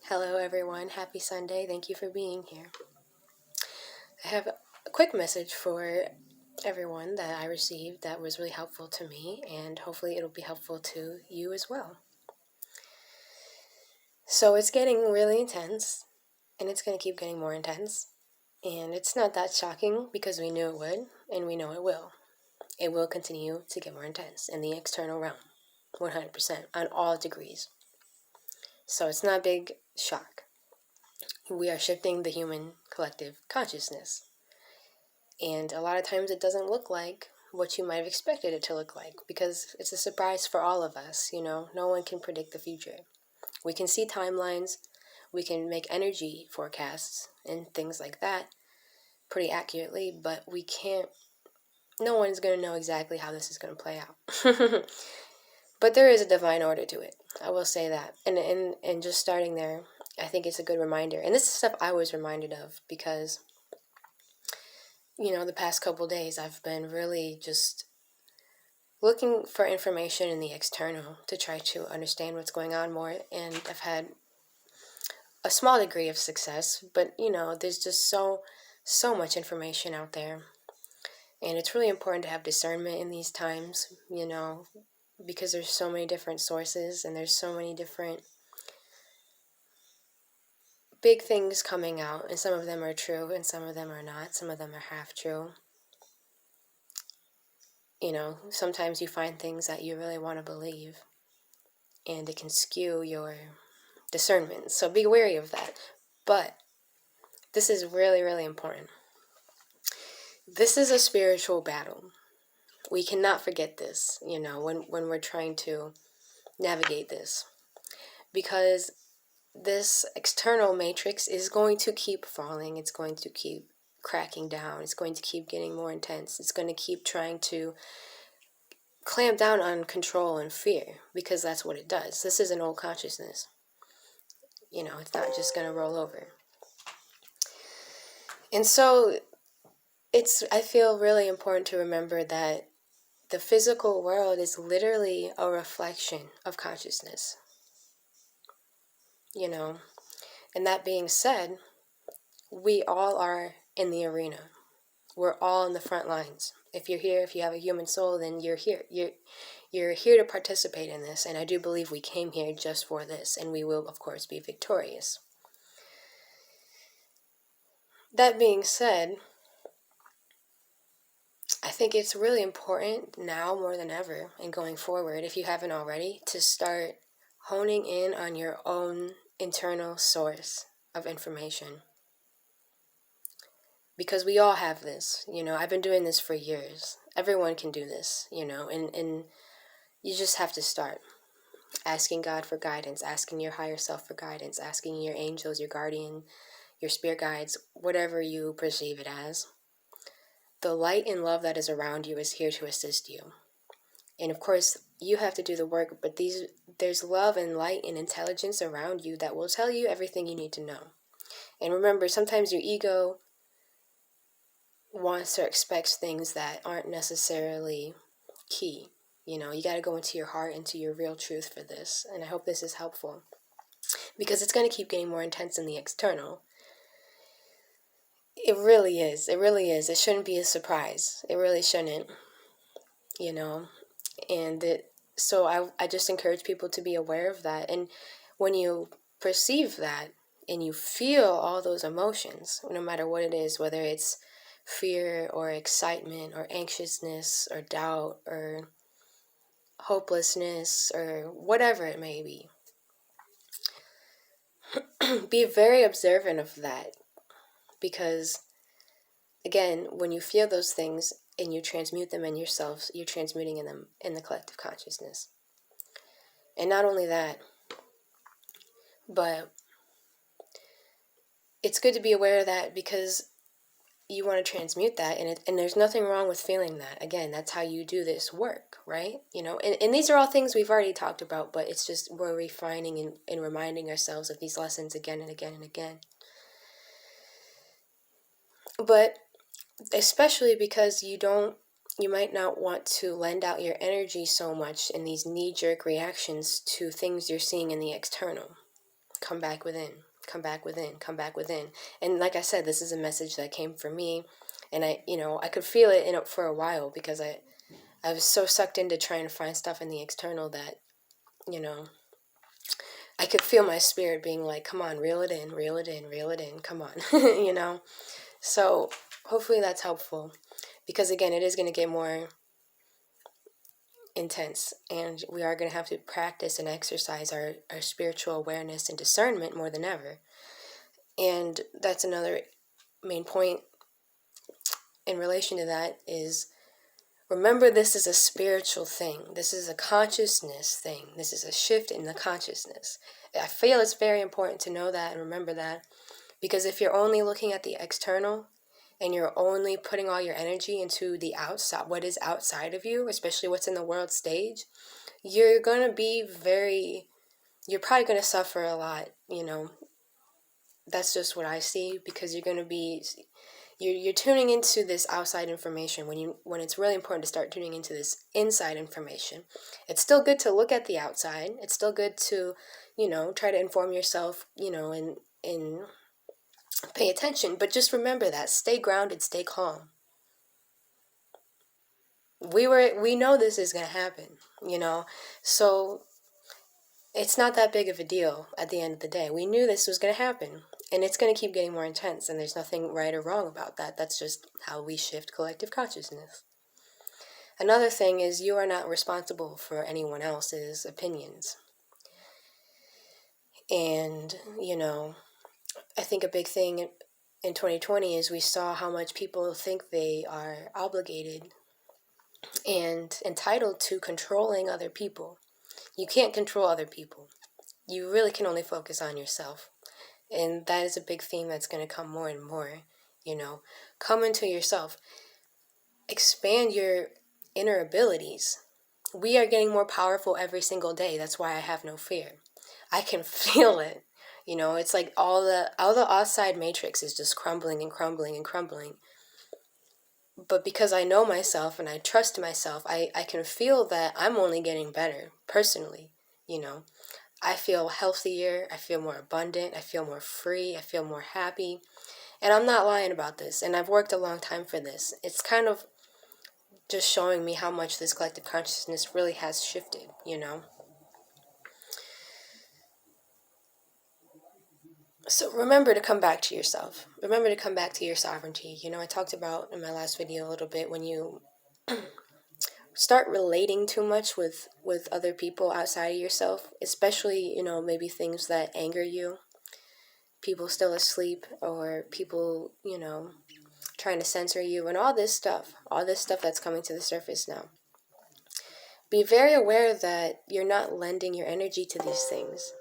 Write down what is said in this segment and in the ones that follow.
Hello, everyone. Happy Sunday. Thank you for being here. I have a quick message for everyone that I received that was really helpful to me, and hopefully it'll be helpful to you as well. So it's getting really intense, and it's going to keep getting more intense. And it's not that shocking because we knew it would, and we know it will. It will continue to get more intense in the external realm, 100%, on all degrees. So it's not a big shock. We are shifting the human collective consciousness. And a lot of times it doesn't look like what you might have expected it to look like because it's a surprise for all of us. No one can predict the future. We can see timelines, we can make energy forecasts and things like that pretty accurately, but no one's going to know exactly how this is going to play out. But there is a divine order to it. I will say that. And just starting there, I think it's a good reminder. And this is stuff I was reminded of because the past couple days I've been really just looking for information in the external to try to understand what's going on more, and I've had a small degree of success, but there's just so much information out there, and it's really important to have discernment in these times, because there's so many different sources and there's so many different big things coming out, and some of them are true and some of them are not, some of them are half true. Sometimes you find things that you really want to believe, and it can skew your discernment. So be wary of that. But this is really, really important. This is a spiritual battle. We cannot forget this, when we're trying to navigate this. Because this external matrix is going to keep falling. It's going to keep cracking down. It's going to keep getting more intense. It's going to keep trying to clamp down on control and fear, because that's what it does. This is an old consciousness. It's not just going to roll over. And so I feel really important to remember that the physical world is literally a reflection of consciousness. And that being said, we all are in the arena. We're all in the front lines. If you're here, if you have a human soul, then you're here. You're here to participate in this, and I do believe we came here just for this, and we will, of course, be victorious. That being said, I think it's really important now more than ever and going forward, if you haven't already, to start honing in on your own internal source of information. Because we all have this, I've been doing this for years. Everyone can do this, and you just have to start asking God for guidance, asking your higher self for guidance, asking your angels, your guardian, your spirit guides, whatever you perceive it as. The light and love that is around you is here to assist you. And of course, you have to do the work, but there's love and light and intelligence around you that will tell you everything you need to know. And remember, sometimes your ego wants or expects things that aren't necessarily key. You got to go into your heart, into your real truth for this. And I hope this is helpful, because it's going to keep getting more intense in the external. It really is. It really is. It shouldn't be a surprise. It really shouldn't, And so I just encourage people to be aware of that. And when you perceive that and you feel all those emotions, no matter what it is, whether it's fear or excitement or anxiousness or doubt or hopelessness or whatever it may be, be very observant of that. Because, again, when you feel those things and you transmute them in yourself, you're transmuting in them in the collective consciousness. And not only that, but it's good to be aware of that, because you want to transmute that, and there's nothing wrong with feeling that. Again, that's how you do this work, right? And these are all things we've already talked about, but it's just we're refining and reminding ourselves of these lessons again and again and again. But especially because you might not want to lend out your energy so much in these knee-jerk reactions to things you're seeing in the external. come back within, come back within, come back within. And like I said, this is a message that came from me, and I could feel it for a while, because I was so sucked into trying to find stuff in the external that, you know, I could feel my spirit being like, come on, reel it in, reel it in, reel it in, come on, you know? So hopefully that's helpful, because again, it is going to get more intense, and we are going to have to practice and exercise our spiritual awareness and discernment more than ever. And that's another main point in relation to that is, remember, this is a spiritual thing. This is a consciousness thing. This is a shift in the consciousness. I feel it's very important to know that and remember that, because if you're only looking at the external and you're only putting all your energy into the outside, what is outside of you, especially what's in the world stage, you're going to be you're probably going to suffer a lot, you know. That's just what I see, because you're going to be, you're tuning into this outside information when it's really important to start tuning into this inside information. It's still good to look at the outside. It's still good to, you know, try to inform yourself, you know, and pay attention. But just remember that. Stay grounded. Stay calm. We know this is going to happen, you know. So it's not that big of a deal at the end of the day. We knew this was going to happen, and it's going to keep getting more intense, and there's nothing right or wrong about that. That's just how we shift collective consciousness. Another thing is, you are not responsible for anyone else's opinions. And, you know, I think a big thing in 2020 is we saw how much people think they are obligated and entitled to controlling other people. You can't control other people. You really can only focus on yourself. And that is a big theme that's going to come more and more, you know. Come into yourself. Expand your inner abilities. We are getting more powerful every single day. That's why I have no fear. I can feel it. You know, it's like all the outside matrix is just crumbling and crumbling and crumbling. But because I know myself and I trust myself, I can feel that I'm only getting better, personally, you know. I feel healthier, I feel more abundant, I feel more free, I feel more happy. And I'm not lying about this, and I've worked a long time for this. It's kind of just showing me how much this collective consciousness really has shifted, you know. So remember to come back to yourself. Remember to come back to your sovereignty. You know, I talked about in my last video a little bit, when you start relating too much with other people outside of yourself, especially, you know, maybe things that anger you, people still asleep, or people, you know, trying to censor you, and all this stuff that's coming to the surface now. Be very aware that you're not lending your energy to these things,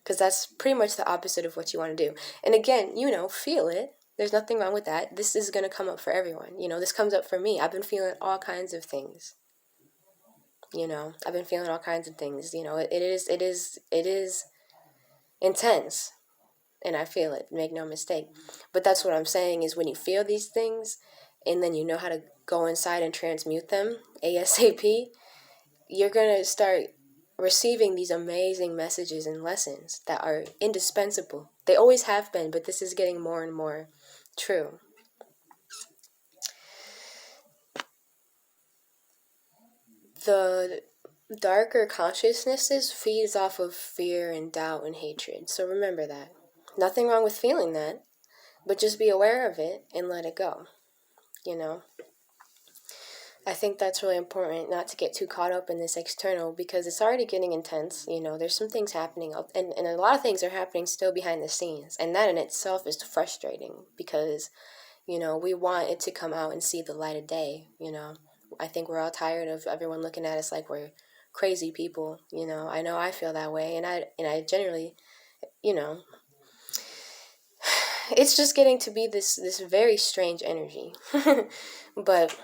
because that's pretty much the opposite of what you want to do. And again, you know, feel it. There's nothing wrong with that. This is going to come up for everyone. You know, this comes up for me. I've been feeling all kinds of things. You know, I've been feeling all kinds of things. You know, it is intense, and I feel it. Make no mistake. But that's what I'm saying is, when you feel these things, and then you know how to go inside and transmute them ASAP, you're going to start receiving these amazing messages and lessons that are indispensable. They always have been, but this is getting more and more true. The darker consciousnesses feeds off of fear and doubt and hatred. So remember that. Nothing wrong with feeling that, but just be aware of it and let it go. You know? I think that's really important, not to get too caught up in this external, because it's already getting intense. You know, there's some things happening, and a lot of things are happening still behind the scenes. And that in itself is frustrating, because, you know, we want it to come out and see the light of day, you know. I think we're all tired of everyone looking at us like we're crazy people, you know. I know I feel that way, and I generally, you know, it's just getting to be this very strange energy. But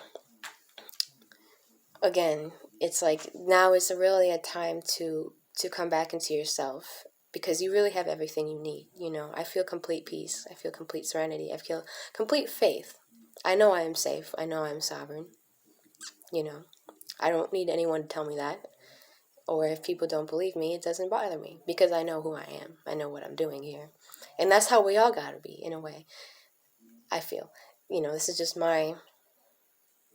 again, it's like, now is really a time to come back into yourself, because you really have everything you need. You know, I feel complete peace. I feel complete serenity. I feel complete faith. I know I am safe. I know I am sovereign. You know, I don't need anyone to tell me that. Or if people don't believe me, it doesn't bother me because I know who I am. I know what I'm doing here. And that's how we all gotta be, in a way, I feel. This is just my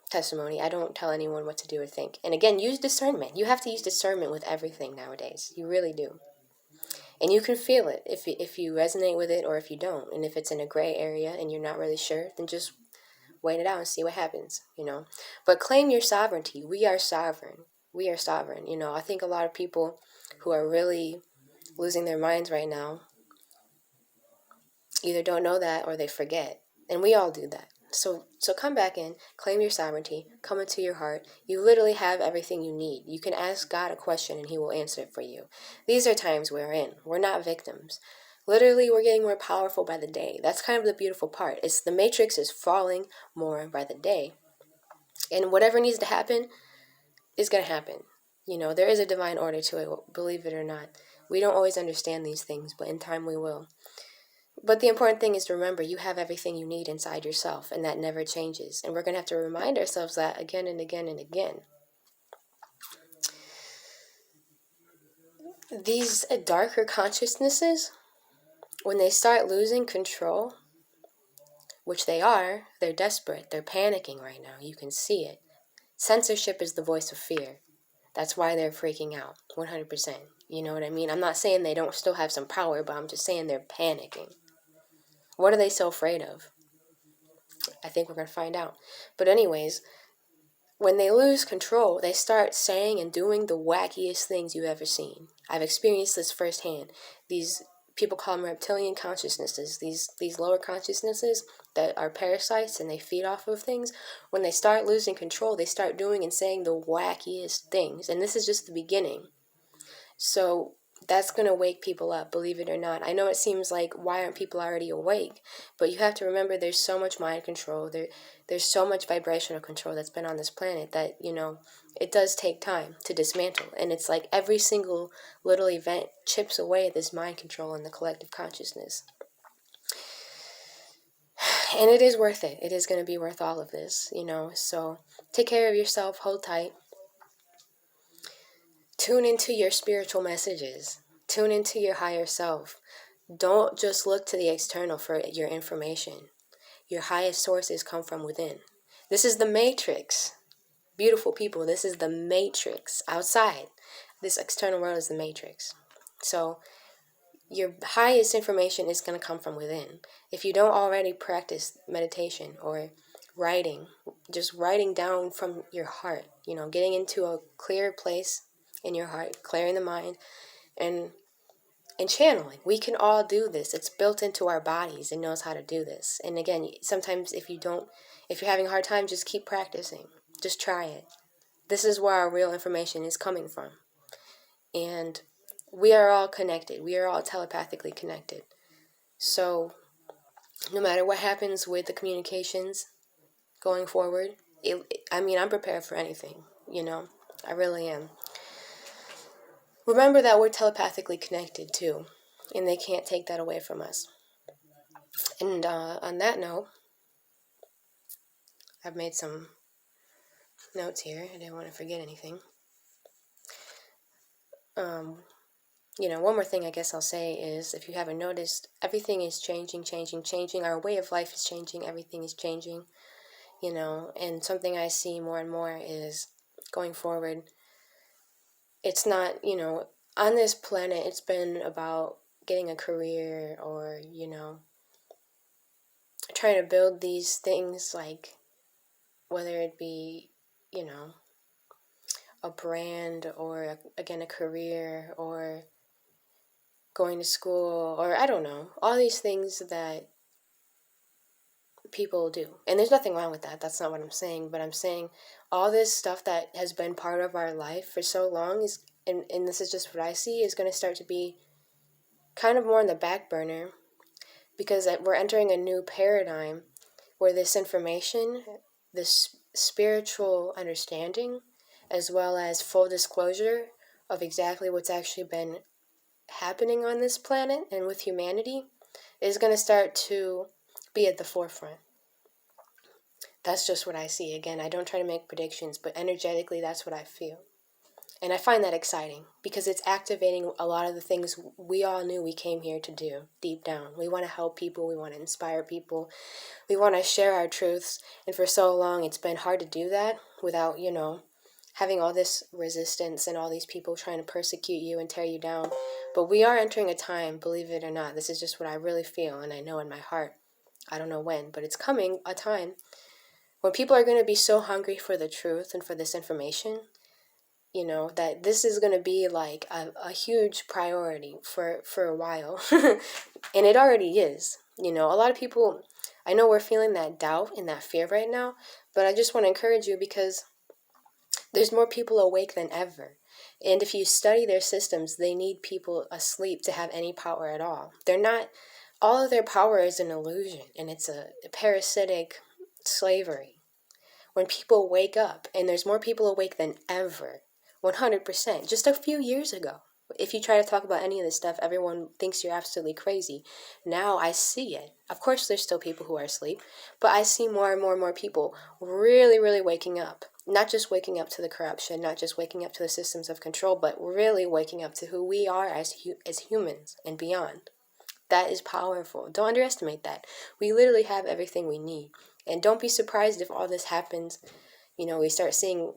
testimony. I don't tell anyone what to do or think. And again, use discernment. You have to use discernment with everything nowadays. You really do. And you can feel it if you resonate with it or if you don't. And if it's in a gray area and you're not really sure, then just wait it out and see what happens, But claim your sovereignty. We are sovereign. We are sovereign. I think a lot of people who are really losing their minds right now either don't know that or they forget. And we all do that. So come back in, claim your sovereignty, come into your heart. You literally have everything you need. You can ask God a question and he will answer it for you. These are times we're in. We're not victims. Literally, we're getting more powerful by the day. That's kind of the beautiful part. It's the matrix is falling more by the day. And whatever needs to happen is going to happen. There is a divine order to it, believe it or not. We don't always understand these things, but in time we will. But the important thing is to remember you have everything you need inside yourself, and that never changes. And we're going to have to remind ourselves that again and again and again. These darker consciousnesses, when they start losing control, which they are, they're desperate. They're panicking right now. You can see it. Censorship is the voice of fear. That's why they're freaking out, 100%. You know what I mean? I'm not saying they don't still have some power, but I'm just saying they're panicking. What are they so afraid of? I think we're going to find out. But anyways, when they lose control, they start saying and doing the wackiest things you've ever seen. I've experienced this firsthand. These people call them reptilian consciousnesses. These lower consciousnesses that are parasites and they feed off of things. When they start losing control, they start doing and saying the wackiest things. And this is just the beginning. So that's going to wake people up, believe it or not. I know it seems like, why aren't people already awake? But you have to remember there's so much mind control. There's so much vibrational control that's been on this planet that, it does take time to dismantle. And it's like every single little event chips away at this mind control in the collective consciousness. And it is worth it. It is going to be worth all of this, So take care of yourself. Hold tight. Tune into your spiritual messages. Tune into your higher self. Don't just look to the external for your information. Your highest sources come from within. This is the matrix. Beautiful people, this is the matrix. Outside, this external world is the matrix. So your highest information is going to come from within. If you don't already practice meditation or writing, just writing down from your heart, getting into a clear place in your heart, clearing the mind, and channeling. We can all do this. It's built into our bodies. It knows how to do this. And again, sometimes if you're having a hard time, just keep practicing. Just try it. This is where our real information is coming from. And we are all connected. We are all telepathically connected. So no matter what happens with the communications going forward, I'm prepared for anything, I really am. Remember that we're telepathically connected too, and they can't take that away from us. And on that note, I've made some notes here. I didn't want to forget anything. One more thing I guess I'll say is, if you haven't noticed, everything is changing. Our way of life is changing. Everything is changing, and something I see more and more is going forward. It's not, on this planet, it's been about getting a career or, trying to build these things, like whether it be, a brand or, again, a career or going to school or I don't know, all these things that people do. And there's nothing wrong with that. That's not what I'm saying. But I'm saying all this stuff that has been part of our life for so long is, and this is just what I see, is going to start to be kind of more on the back burner, because we're entering a new paradigm where this information, this spiritual understanding, as well as full disclosure of exactly what's actually been happening on this planet and with humanity, is going to start to be at the forefront. That's just what I see. Again, I don't try to make predictions, but energetically, that's what I feel. And I find that exciting because it's activating a lot of the things we all knew we came here to do deep down. We want to help people. We want to inspire people. We want to share our truths. And for so long, it's been hard to do that without, having all this resistance and all these people trying to persecute you and tear you down. But we are entering a time, believe it or not, this is just what I really feel, and I know in my heart. I don't know when, but it's coming, a time when people are going to be so hungry for the truth and for this information, that this is going to be like a huge priority for a while. And it already is. A lot of people, I know we're feeling that doubt and that fear right now, but I just want to encourage you because there's more people awake than ever. And if you study their systems, they need people asleep to have any power at all. All of their power is an illusion, and it's a parasitic slavery. When people wake up, and there's more people awake than ever, 100%, just a few years ago. If you try to talk about any of this stuff, everyone thinks you're absolutely crazy. Now I see it. Of course, there's still people who are asleep, but I see more and more and more people really, really waking up. Not just waking up to the corruption, not just waking up to the systems of control, but really waking up to who we are as humans and beyond. That is powerful. Don't underestimate that. We literally have everything we need. And don't be surprised if all this happens. We start seeing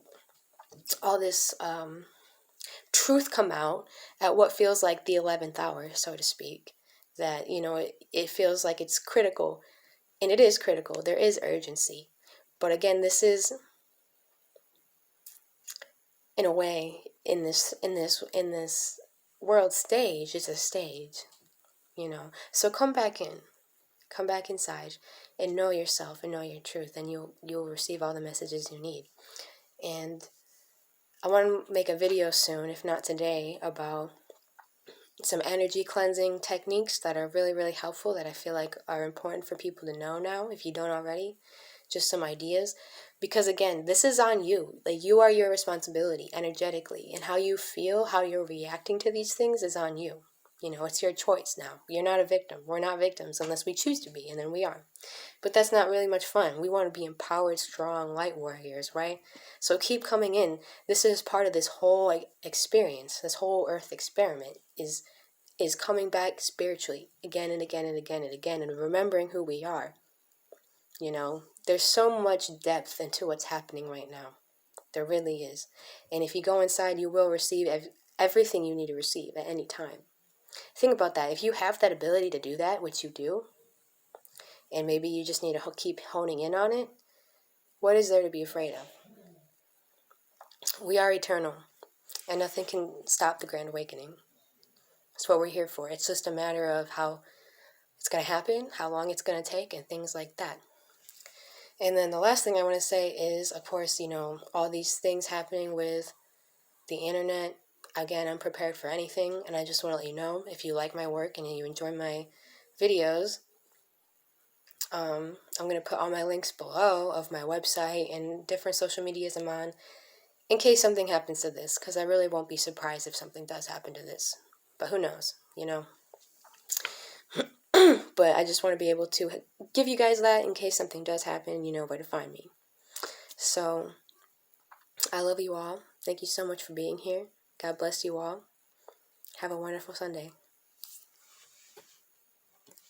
all this truth come out at what feels like the 11th hour, so to speak. That, it feels like it's critical. And it is critical. There is urgency. But again, this is, in a way, in this world stage, it's a stage. So come back inside and know yourself and know your truth, and you'll receive all the messages you need. And I want to make a video soon, if not today, about some energy cleansing techniques that are really, really helpful, that I feel like are important for people to know now, if you don't already. Just some ideas. Because again, this is on you. Like, you are your responsibility energetically, and how you feel, how you're reacting to these things is on you. It's your choice now. You're not a victim. We're not victims unless we choose to be, and then we are. But that's not really much fun. We want to be empowered, strong light warriors, right? So keep coming in. This is part of this whole experience, this whole earth experiment is coming back spiritually again and again and again and again, and remembering who we are. There's so much depth into what's happening right now. There really is. And if you go inside, you will receive everything you need to receive at any time. Think about that. If you have that ability to do that, which you do, and maybe you just need to keep honing in on it, what is there to be afraid of? We are eternal, and nothing can stop the Grand Awakening. That's what we're here for. It's just a matter of how it's going to happen, how long it's going to take, and things like that. And then the last thing I want to say is, of course, all these things happening with the internet. Again, I'm prepared for anything, and I just want to let you know, if you like my work and you enjoy my videos, I'm going to put all my links below of my website and different social medias I'm on, in case something happens to this, because I really won't be surprised if something does happen to this. But who knows, But I just want to be able to give you guys that in case something does happen, you know where to find me. So, I love you all. Thank you so much for being here. God bless you all. Have a wonderful Sunday.